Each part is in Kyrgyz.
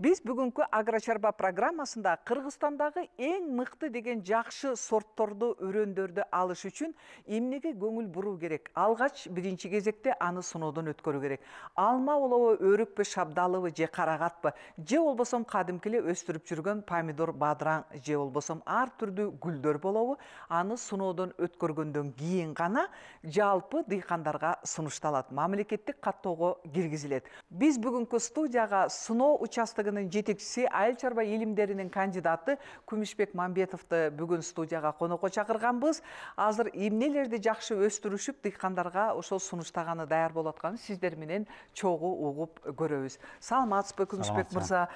Биз бүгүнкү агрочарба программасында Кыргызстандагы эң мыкты деген жакшы сортторду, өрөндөрдү алыш үчүн эмнеге көңүл буруу керек? Алгач биринчи кезекте аны сыноодон өткөрүү керек. Алма болобу, өрүкпү, шабдалыбы же карагатпы, же болбосом кадимки эле өстүрүп жүргөн помидор, бадыраң, же болбосом ар түрдүү гүлдөр болобу, аны сыноодон өткөргөндөн кийин гана жалпы дыйкандарга сунушталат, мамлекеттик каттоого киргизилет. Биз бүгүнкү студияга сыноо участогунун жетекчиси, айыл чарба илимдеринин кандидаты Күмүшбек Мамбетовду бүгүн студияга конокко чакырганбыз. Азыр эмнелерди жакшы өстүрүшүп, дыйкандарга ошол сунуштаганы даяр болуп атканын сиздер менен чогуу угуп көрөбүз. Саламатсызбы, Күмүшбек мырза?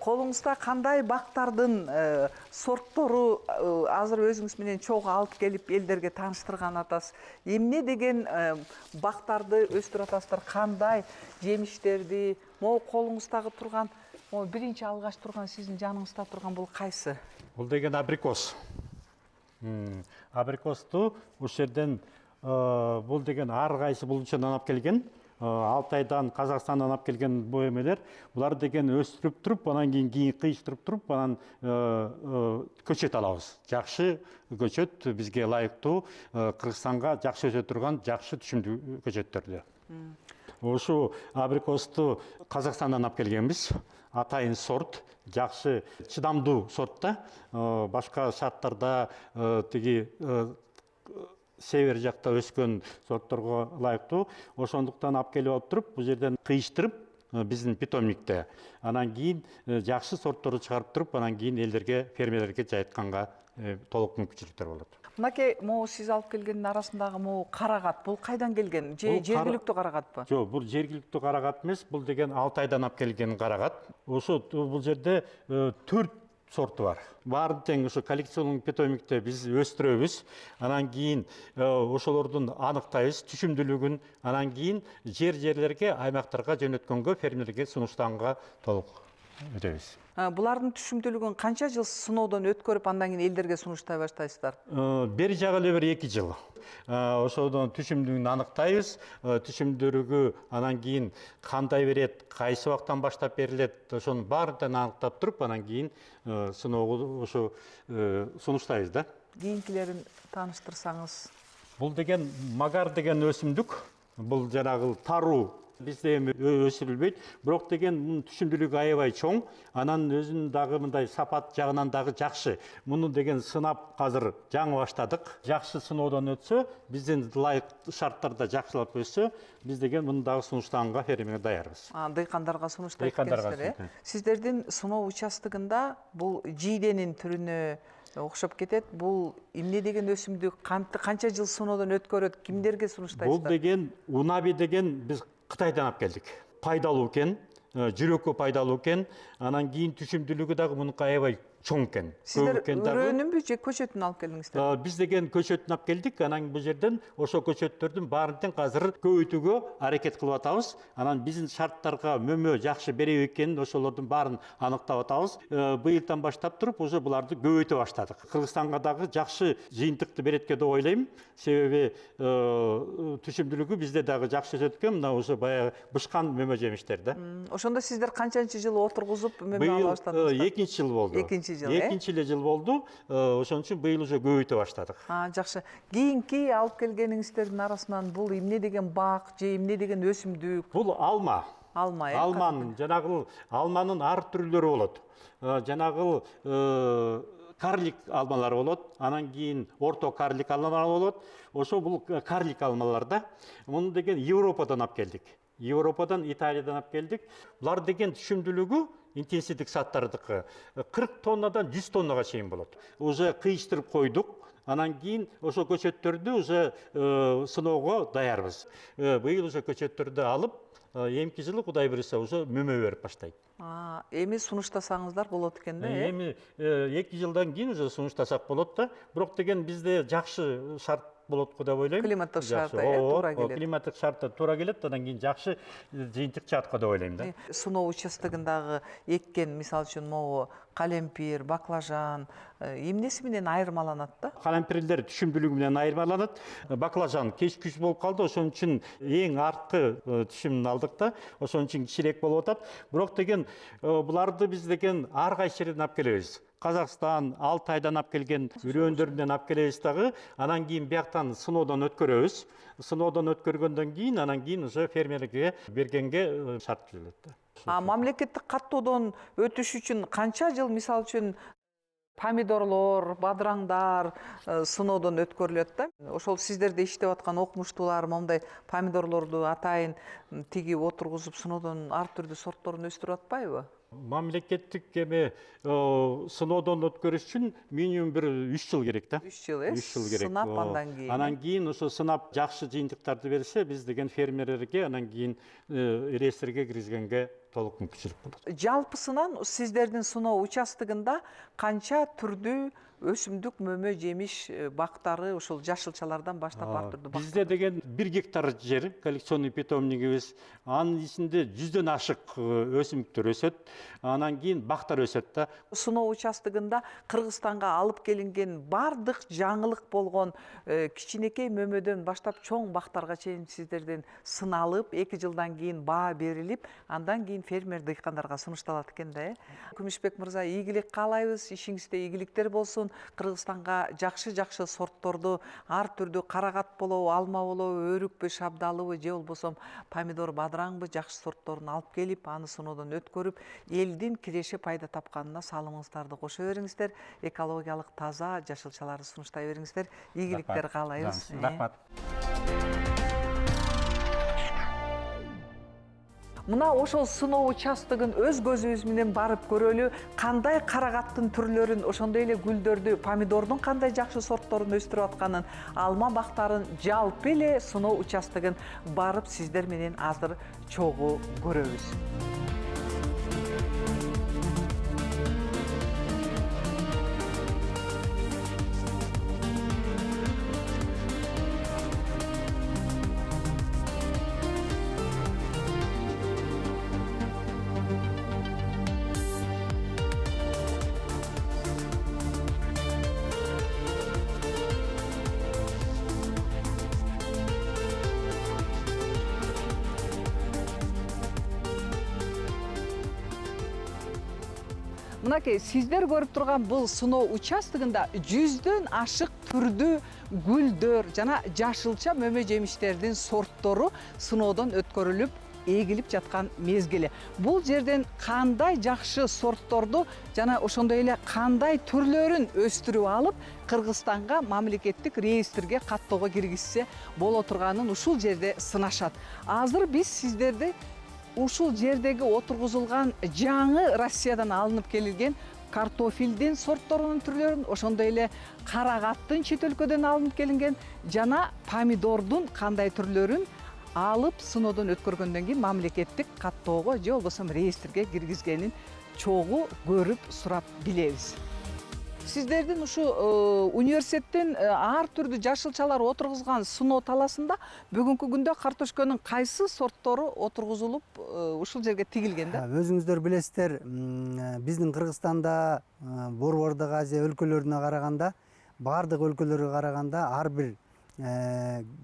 Колуңузда кандай бактардын сорттору азыр өзүңүз менен чогуу алып келип элдерге тааныштырган атасыз? Эмне деген бактарды өстүрүп атасыздар? Кандай жемиштерди? Могу колуңуздагы турган, биринчи алгач турган, сиздин жаныңызда турган бул кайсы? Бул деген абрикос. Абрикосту ушул жерден бул деген ар кайсы булчадан алып келген. Алтайдан, Казакстандан алып келген бу эмелер. Булар деген өстүрүп туруп, анан кийин кыйыштырып туруп, анан көчөт алабыз. Жакшы көчөт, бизге ылайыктуу, Кыргызстанга жакшы өсө турган, жакшы түшүмдүү көчөттөрдү. Ушу абрикосту Казакстандан алып келгенбиз. Атайын сорт, жакшы чыдамдуу сорт да. Башка шарттарда тиги север жакта өскөн сортторго ылайыктуу. Ошондуктан алып келип алып туруп, бул жерден кыйыштырып, биздин питомникте. Анан кийин жакшы сортторду чыгарып туруп, анан кийин элдерге, фермерлерге жайтканга толук мүмкүнчүлүктөр болот. Мынакей, могу сиз алып келгендин арасындагы могу карагат, бул кайдан келген? Же жергиликтүү карагатпы? Жок, бул жергиликтүү карагат эмес, бул деген Алтайдан алып келген карагат. Ошо бул жерде 4 сорту бар. Баарын тең ошо коллекционный питомникте биз өстүрөбүз. Анан кийин ошолордун аныктайбыз түшүмдүүлүгүн, анан кийин жерлерге, аймактарга жөнөткөнгө, фермерлерге сунуштаганга толук өтөбүз. Булардын түшүмдүүлүгүн канча жыл сыноодон өткөрүп, андан кийин элдерге сунуштай баштайсыздар? Бери жагы эле бир 2 жыл. Ошодон түшүмдүүлүгүн аныктайбыз. Түшүмдүүлүгү анан кийин кандай берет, кайсы убактан баштап берилет, ошонун баарын аныктап туруп, анан кийин сыноого ошо сунуштайбыз да. Кийинкилерин тааныштырсаңыз. Бул деген магар деген өсүмдүк. Бул жанагы таруу. Бизде эми өсүрүлбөйт, бирок деген мунун түшүмдүүлүгү аябай чоң, анан өзүнүн дагы мындай сапат жагынан дагы жакшы. Муну деген сынап азыр жаңы баштадык. Жакшы сыноодон өтсө, биздин ылайыктуу шарттарда жакшылап өссө, биз деген муну дагы сунуштаганга фермерге даярбыз. Дыйкандарга сунуштайт экенсиздер, Сиздердин сыноо участогунда бул жийденин түрүнө окшоп кетет. Бул эмне деген өсүмдүк, канча жыл сыноодон өткөрөт, кимдерге сунуштайсыздар? Бул деген унаби деген биз Кытайдан алып келдик. Пайдалуу экен, жүрөккө пайдалуу экен, анан кийин түшүмдүүлүгү дагы мунука аябай чоң экен. Сиздер өрөөнүнбү же көчөтүн алып келдиңиздер? Биз деген көчөтүн алып келдик, анан бул жерден ошо көчөттөрдүн баарын тең азыр көбөйтүүгө аракет кылып атабыз. Анан биздин шарттарга мөмө жакшы береби экенин ошолордун баарын аныктап атабыз. Быйылдан баштап туруп уже буларды көбөйтө баштадык. Кыргызстанга дагы жакшы жыйынтыкты берет деп ойлойм. Себеби түшүмдүүлүгү бизде дагы жакшы өсөт экен, мына ошо баягы бышкан мөмө жемиштер да. Ошондо сиздер канчанчы жыл отургузуп мөмө ала баштадыңыздар? Быйыл 2-нчи жыл болду. Экинчи эле жыл болду. Ошон үчүн быйыл уже көбөйтө баштадык. Жакшы. Кийинки алып келгениңиздердин арасынан бул эмне деген бак же эмне деген өсүмдүк? Бул алма. Алма, Алманын, жанагы алманын ар түрлөрү болот. Жанагы карлик алмалар болот, анан кийин орто карлик алмалар болот. Ошо бул карлик алмалар да. Муну деген Европадан алып келдик. Европадан, Италиядан алып келдик. Булар деген түшүмдүүлүгү интенсивдик саттардыкы 40 тоннадан 100 тоннага чейин болот. Уже кыйыштырып койдук. Анан кийин ошо көчөттөрдү уже сыноого даярбыз. Быйыл уже көчөттөрдү алып, эмки жылы Кудай буйруса уже мөмө берип баштайт. Эми сунуштасаңыздар болот экен да? Эми 2 жылдан кийин уже сунуштасак болот да. Бирок деген бизде жакшы шарт болот го деп ойлойм. Климаттык шарты туура келет. Климаттык шарты туура келет, анан кийин жакшы жыйынтык чыгат го деп ойлойм да. Сыноо участогундагы эккен, мисалы үчүн могу калемпир, баклажан эмнеси менен айырмаланат да? Калемпирлер түшүмдүүлүгү менен айырмаланат. Баклажан кеч күз болуп калды, ошон үчүн эң арткы түшүмүн алдык да. Ошон үчүн кичирээк болуп атат. Бирок деген буларды биз деген ар кайсы жерден алып келебиз. Казакстан, Алтайдан алып келген үрөндөрүнөн алып келебиз дагы. Анан кийин бияктан сыноодон өткөрөбүз. Сыноодон өткөргөндөн кийин анан кийин уже фермерге бергенге шарт түзүлөт да. Мамлекеттик каттоодон өтүш үчүн канча жыл, мисалы үчүн помидорлор, бадыраңдар сыноодон өткөрүлөт да? Ошол сиздерде иштеп аткан окумуштуулар момундай помидорлорду атайын тигип отургузуп сыноодон ар түрдүү сортторун өстүрүп атпайбы? Мамлекеттик сыноодон өткөрүш үчүн минимум бир 3 жыл керек да. 3 жыл, 3 жыл керек. Сынап андан кийин. Анан кийин ошо сынап жакшы жыйынтыктарды берсе, биз деген фермерлерге анан кийин реестрге киргизгенге толук мүмкүнчүлүк болот. Жалпысынан сиздердин сыноо участогунда канча түрдүү өсүмдүк, мөмө, жемиш бактары, ошол жашылчалардан баштап ар түрдүү бактар? Бизде деген 1 гектар жер, коллекционный питомнигибиз, анын ичинде 100дөн ашык өсүмдүктөр өсөт, анан кийин бактар өсөт да. Сыноо участогунда Кыргызстанга алып келинген бардык жаңылык болгон кичинекей мөмөдөн баштап чоң бактарга чейин сиздерден сыналып, 2 жылдан кийин баа берилип, андан кийин фермер дыйкандарга сунушталат экен да. Күмүшбек мырза, ийгилик каалайбыз, ишиңизде ийгиликтер болсун. Кыргызстанга жакшы сортторду, ар түрдүү карагат болобу, алма болобу, өрүкпү, шабдалыбы, же болбосо помидор, бадыраңбы жакшы сортторун алып келип, аны сыноодон өткөрүп, элдин киреше пайда тапканына салымыңыздарды кошо бериңиздер. Экологиялык таза жашылчаларды сунуштай бериңиздер. Ийгиликтер каалайбыз. Рахмат. Мына ошол сыноо участогун өз көзүбүз менен барып көрөлү, кандай карагаттын түрлөрүн, ошондой эле гүлдөрдү, помидордун кандай жакшы сортторун өстүрүп атканын, алма бактарын, жалпы эле сыноо участогун барып сиздер менен азыр чогуу көрөбүз. Мынакей, сиздер көрүп турган бул сыноо участогунда 100дөн ашык түрдүү гүлдөр жана жашылча мөмө жемиштердин сорттору сыноодон өткөрүлүп, эгилип жаткан мезгили. Бул жерден кандай жакшы сортторду жана ошондой эле кандай түрлөрүн өстүрүп алып, Кыргызстанга мамлекеттик реестрге каттоого киргизсе боло турганын ушул жерде сынашат. Азыр биз сиздерди ушул жердеги отургузулган жаңы Россиядан алынып келилген картофелдин сортторунун түрлөрүн, ошондой эле карагаттын чет өлкөдөн алынып келинген жана помидордун кандай түрлөрүн алып сыноодон өткөргөндөн кийин мамлекеттик каттоого же болбосо реестрге киргизгенин чогуу көрүп сурап билебиз. Сиздердин ушу университеттен ар түрдүү жашылчалар отургузган сыноо таласында бүгүнкү күндө картошканын кайсы сорттору отургузулуп ушул жерге тигилген да? Өзүңүздөр билесиздер, биздин Кыргызстанда Борбордук Азия өлкөлөрүнө караганда, бардык өлкөлөргө караганда ар бир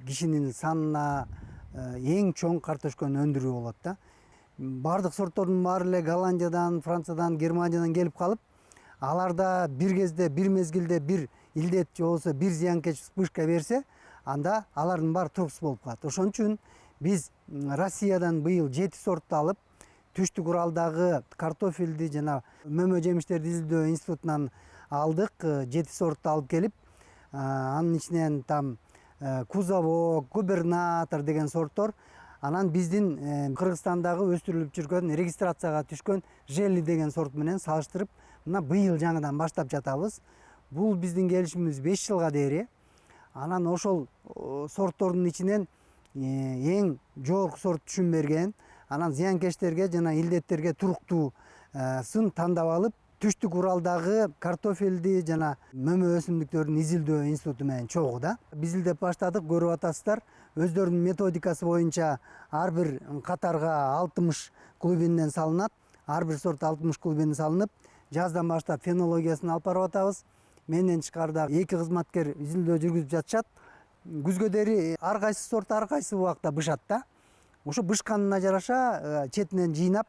кишинин санына эң чоң картошканы өндүрүү болот да. Бардык сорттордун баары эле Голландиядан, Франциядан, Германиядан келип калып, аларда бир кезде, бир мезгилде бир илдет же болбосо бир зыянкеч вспышка берсе, анда алардын баары туруксуз болуп калат. Ошон үчүн биз Россиядан быйыл 7 сортты алып, Түштүк Уралдагы картофелди жана мөмө жемиштерди изилдөө институтунан алдык, 7 сортты алып келип, анын ичинен там Кузово, Губернатор деген сорттор, анан биздин Кыргызстандагы өстүрүлүп жүргөн, регистрацияга түшкөн Желли деген сорт менен салыштырып, мына быйыл жаңыдан баштап жатабыз. Бул биздин келишимибиз 5 жылга дээри. Анан ошол сорттордун ичинен эң жогорку сорт түшүм берген, анан зыянкечтерге жана илдеттерге туруктуу сын тандап алып, Түштүк Уралдагы картофелди жана мөмө өсүмдүктөрүн изилдөө институту менен чогуу да. Биз илдеп баштадык, көрүп атасыздар. Өздөрүнүн методикасы боюнча ар бир катарга 60 клубинден салынат. Ар бир сорт 60 клубинден салынып, жаздан баштап фенологиясын алып барып атабыз. Менден тышкарыда 2 кызматкер изилдөө жүргүзүп жатышат. Күзгөдери ар кайсы сорт ар кайсы убакта бышат да. Ошо бышканына жараша четинен жыйнап,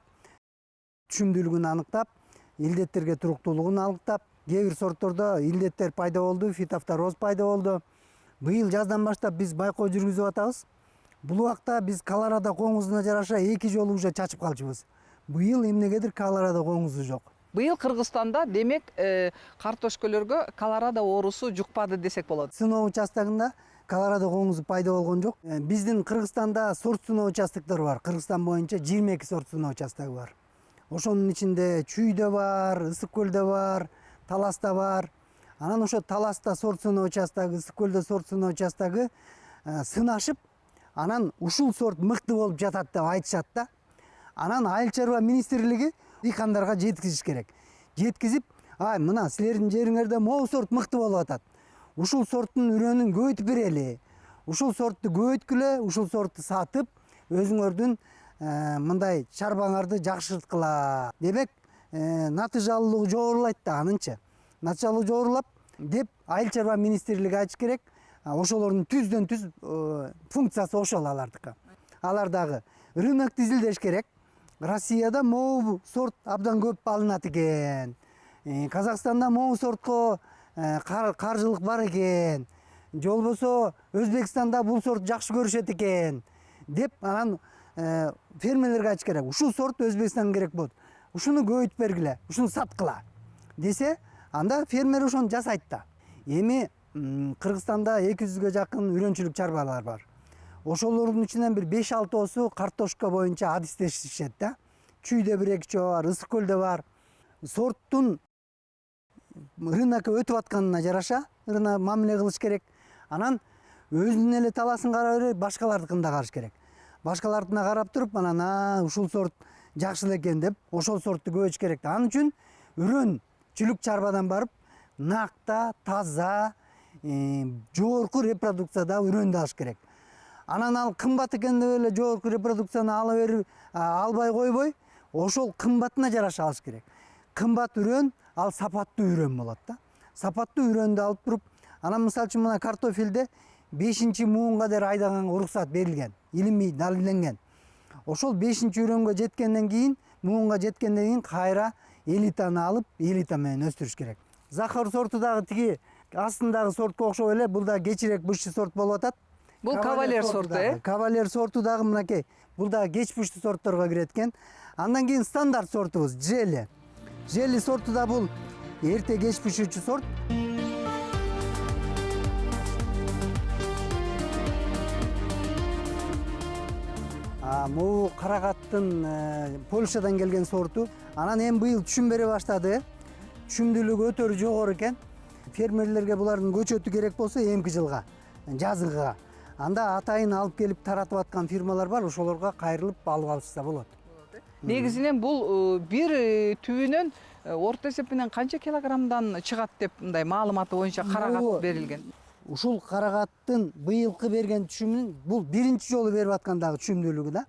түшүмдүүлүгүн аныктап, илдеттерге туруктуулугун аныктап, кээ бир сорттордо илдеттер пайда болду, фитофтороз пайда болду. Быйыл жаздан баштап биз байкоо жүргүзүп атабыз. Бул убакта биз Колорадо коңгузуна жараша 2 жолу уже чачып калчубуз. Быйыл эмнегедир Колорадо коңгузу жок. Быйыл Кыргызстанда демек картошкөлөргө Колорадо оорусу жукпады десек болот. Сыноо участогунда Колорадо коңгузу пайда болгон жок. Биздин Кыргызстанда сорт сыноо участоктор бар. Кыргызстан боюнча 22 сорт сыноо участогу бар. Ошонун ичинде Чүйдө бар, Ысык көлдө бар, Таласта бар. Анан ошо Таласта сорт сыноо участогу, Ысык көлдө сорт сыноо участогу сынашып, анан ушул сорт мыкты болуп жатат деп айтышат да. Анан Айыл чарба министрлиги дыйкандарга жеткизиш керек. Жеткизип, мына силердин жериңерде могу сорт мыкты болуп атат. Ушул сорттун үрөнүн көбөйтүп берели. Ушул сортту көбөйткүлө, ушул сортту сатып, өзүңөрдүн мындай чарбаңарды жакшырткыла. Демек, натыйжалуулугу жогорулайт да анынчы. Натыйжалуу жогорулап деп Айыл чарба министрлиги айтыш керек. Ошолордун түздөн түз функциясы ошол алардыкы. Алар дагы рынокты изилдеш керек. Россияда могу сорт абдан көп алынат экен. Казакстанда могу сортко каржылык бар экен. Же болбосо Өзбекстанда бул сорт жакшы көрүшөт экен деп анан фермерлерге айтыш керек. Ушул сорт Өзбекстанга керек болот. Ушуну көбөйтүп бергиле, ушуну саткыла десе, анда фермер ошону жасайт да. Эми Кыргызстанда 200-ге жакын үрөнчүлүк чарбалар бар. Ошолордун ичинен бир 5-6 картошка боюнча адистешишет да. Чүйдө 1-2 чоо бар, Ысык көлдө бар. Сорттун рынокко өтүп атканына жараша мамиле кылыш керек. Анан өзүнүн эле таласын карап бербей, башкалардыкын да караш керек. Башкалардыкына карап туруп, анан ушул сорт жакшы экен деп, ошол сортту көбөйтүш керек. Анын үчүн үрөнчүлүк чарбадан барып, накта, таза, жогорку репродукцияда үрөндү алыш керек. Анан ал кымбат экен деп эле жогорку репродукцияны албай койбой, ошол кымбатына жараша алыш керек. Кымбат үрөн, ал сапаттуу үрөн болот да. Сапаттуу үрөндү алып туруп, анан мисалы үчүн мына картофелде 5-муунга дейин айдаганга уруксат берилген, илимий далилденген. Ошол 5-үрөнгө жеткенден кийин, муунга жеткенден кийин кайра элитаны алып, элита менен өстүрүш керек. Захар сорту дагы тиги астындагы сортко окшоп эле, бул да кечирээк бышчы сорт болуп атат. Бул кавалер сорту, Кавалер сорту дагы мынакей. Бул да кеч бышчы сортторго кирет экен. Андан кийин стандарт сортубуз Жели. Жели сорту да бул эрте кеч бышуучу сорт. Могу карагаттын Польшадан келген сорту. Анан эми быйыл түшүм бере баштады. Түшүмдүүлүгү өтө жогору экен. Фермерлерге булардын көчөтү керек болсо эмки жылга, жазгыга. Анда атайын алып келип таратып аткан фирмалар бар, ошолорго кайрылып алып алышса болот. Негизинен бул бир түбүнөн орто эсеп менен канча килограммдан чыгат деп мындай маалыматы боюнча карагат берилген. Ушул карагаттын быйылкы берген түшүмүн бул биринчи жолу берип аткандагы түшүмдүүлүгү да.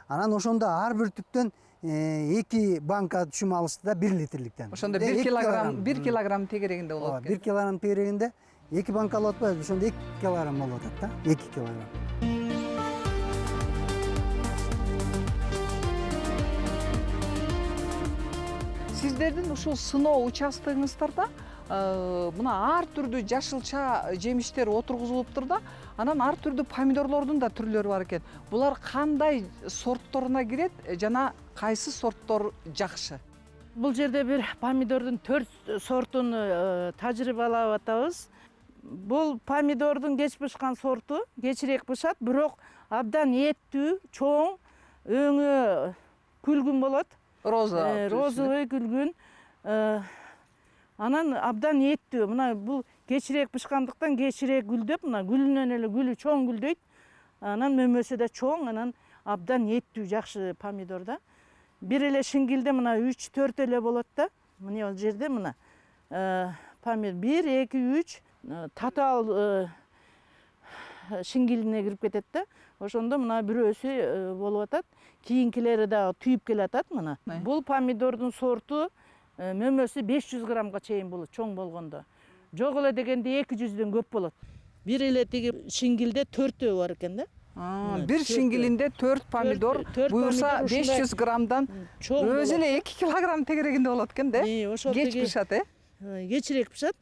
Анан ошондо ар бир түптөн 2 банка түшүм алышты да 1 литрликтен. Ошондо 1 килограмм тегерегинде болот экен. 1 килограмм тегерегинде 2 банка алып атпайбы? Ошондо 2 килограмм болуп атат да. 2 килограмм. Сиздердин ушул сыноо участогуңуздарда мына ар түрдүү жашылча жемиштер отургузулуптур да, анан ар түрдүү помидорлордун да түрлөрү бар экен. Булар кандай сортторуна кирет жана кайсы сорттор жакшы? Бул жерде бир помидордун 4 сортун тажрыйбалап атабыз. Бул помидордун кеч бышкан сорту, кечирээк бышат, бирок абдан эттүү, чоң, өңү күлгүн болот. Розовый күлгүн. Анан абдан эттүү. Мына бул кечирээк бышкандыктан кечирээк гүлдөп, мына гүлүнөн эле гүлү чоң гүлдөйт. Анан мөмөсү да чоң, анан абдан эттүү, жакшы помидор да. Бир эле шиңгилде мына 3-4 эле болот да. міне ол жерде мына помидор 1, 2, 3 татаал шиңгилине кирип кетет да. Ошондо мына бирөөсү болуп атат. Кийинкилери дагы түйүп келатат мына. Бул помидордун сорту мөмөсү 500 граммга чейин болот, чоң болгондо. Жок эле дегенде 200дөн көп болот. Бир эле тиги шиңгилде 4 бар экен да. Бир шиңгилинде 4 помидор, буюрса 500 граммдан өзү эле 2 килограмм тегерегинде болот экен да. Кеч пышат, Кечирээк пышат.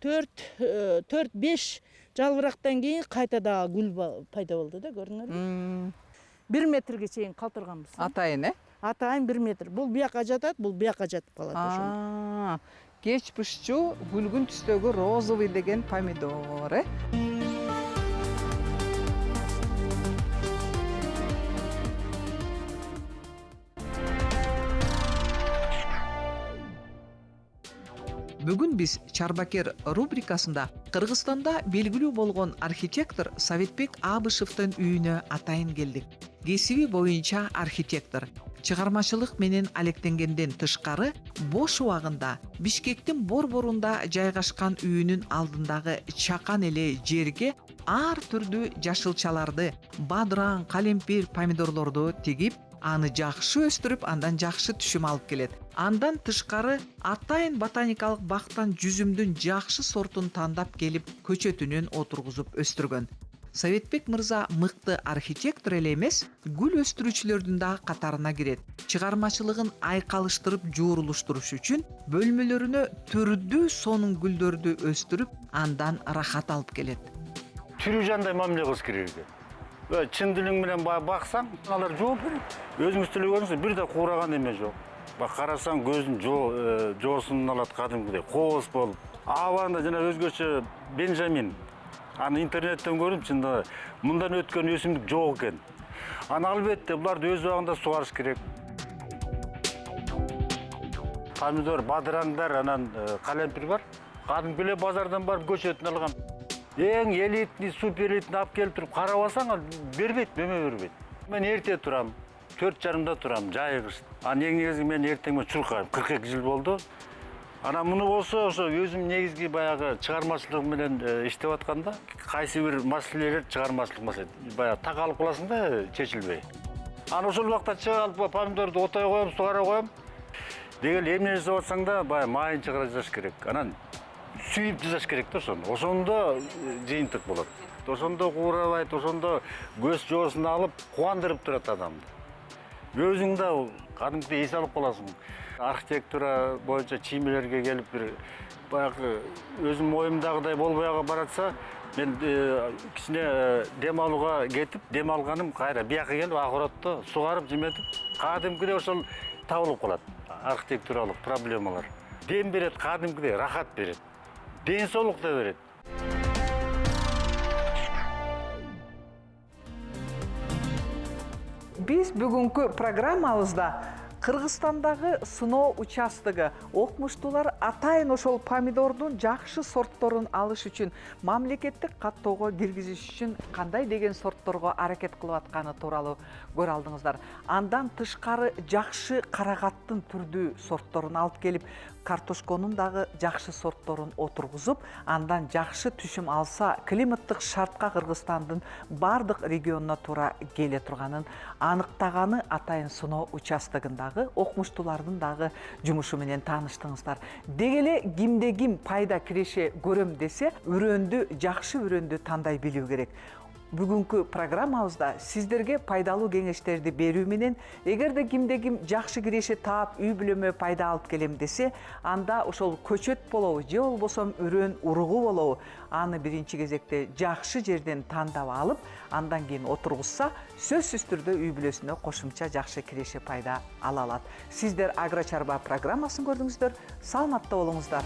4-5 жалбырактан кийин кайта дагы гүл пайда болду да, көрдүңөрбү? 1 метрге чейин калтырганбыз. Атайын, Атайын 1 метр. Бул бияка жатат, бул бияка жатып калат ошондо. Кеч пышчу гүлгүн түстөгү розовый деген помидор, Бүгүн биз Чарбакер рубрикасында Кыргызстанда белгилүү болгон архитектор Советбек Абышевдин үйүнө атайын келдик. Кесиби боюнча архитектор. Чыгармачылык менен алектенгенден тышкары, бош убагында Бишкектин борборунда жайгашкан үйүнүн алдындагы чакан эле жерге ар түрдүү жашылчаларды, бадыраң, калемпир, помидорлорду тигип, аны жакшы өстүрүп, андан жакшы түшүм алып келет. Андан тышкары атайын ботаникалык бактан жүзүмдүн жакшы сортун тандап келип, көчөтүнөн отургузуп өстүргөн. Советбек мырза мыкты архитектор эле эмес, гүл өстүрүүчүлөрдүн да катарына кирет. Чыгармачылыгын айкалыштырып жуурулуштуруш үчүн бөлмөлөрүнө түрдүү сонун гүлдөрдү өстүрүп, андан рахат алып келет. Түрүү жандай мамиле кылыш керек экен. Чын дилиң менен баксаң, алар жооп берет. Өзүңүз тилегөнүңүз бир да куураган эме жок. Карасаң көзүн жоосун алат кадимкидей, кооз болуп. Абагында жана өзгөчө Бенжамин. Аны интернеттен көрүп, чында мындан өткөн өсүмдүк жок экен. Аны албетте буларды өз убагында сугарыш керек. Помидор, бадыраңдар, анан калемпир бар. Кадимки эле базардан барып көчөтүн алган. Эң элитный, супер элитный алып келип туруп карабасаң, бербейт, мөмө бербейт. Мен эрте турам, 4:30-да турам, жайгыш. Эң негизи мен эртең чуркайм, 42 жыл болду. Ана муну болсо, ошо өзүм негизги баягы чыгармачылык менен иштеп атканда, кайсы бир маселелер чыгармачылык маселе, баягы так алып каласың да, чечилбей. Ана ошол убакта чыгалып помидорду отой коем, сугара коем. Дегел эмне жасап атсаң да, баягы майын чыгара жасаш керек. Анан сүйүп жасаш керек да ошону. Ошондо жыйынтык болот. Ошондо куурабайт, ошондо көз жоосун алып, кубандырып турат адамды. Өзүң да кадимкидей эс алып каласың. Архитектура боюнча чиймелерге келип бир баягы өзүм оюмдагыдай болбой баратса, мен кичине дем алууга кетип, дем алганым кайра бияка келип акыротто сугарып жеметип, кадимкидей ошол табылып калат. Архитектуралык проблемалар. Дем берет, кадимкидей рахат берет. Ден соолук да берет. Биз бүгүнкү программабызда Кыргызстандагы сыноо участогу окумуштуулар атайын ошол помидордун жакшы сортторун алыш үчүн мамлекеттик каттоого киргизиш үчүн кандай деген сортторго аракет кылып атканы тууралуу көрө алдыңыздар. Андан тышкары жакшы карагаттын түрдүү сортторун алып келип, картошконун дагы жакшы сортторун отургузуп, андан жакшы түшүм алса, климаттык шартка Кыргызстандын бардык регионуна туура келе турганын аныктаганы атайын сыноо участогундагы окумуштуулардын дагы жумушу менен тааныштыңыздар. Дегеле кимде ким пайда киреше көрөм десе, жакшы өрөндү тандай билүү керек. Бүгүнкү программабызда сиздерге пайдалуу кеңештерди берүү менен, эгерде кимде ким жакшы киреше таап, үй бүлөмө пайда алып келем десе, анда ошол көчөт болобу, же болбосо өрөн уругу болобу, аны биринчи кезекте жакшы жерден тандап алып, андан кийин отургузса, сөзсүз түрдө үй бүлөсүнө кошумча жакшы киреше пайда ала алат. Сиздер Агро Чарба программасын көрдүңүздөр. Саламатта болуңуздар.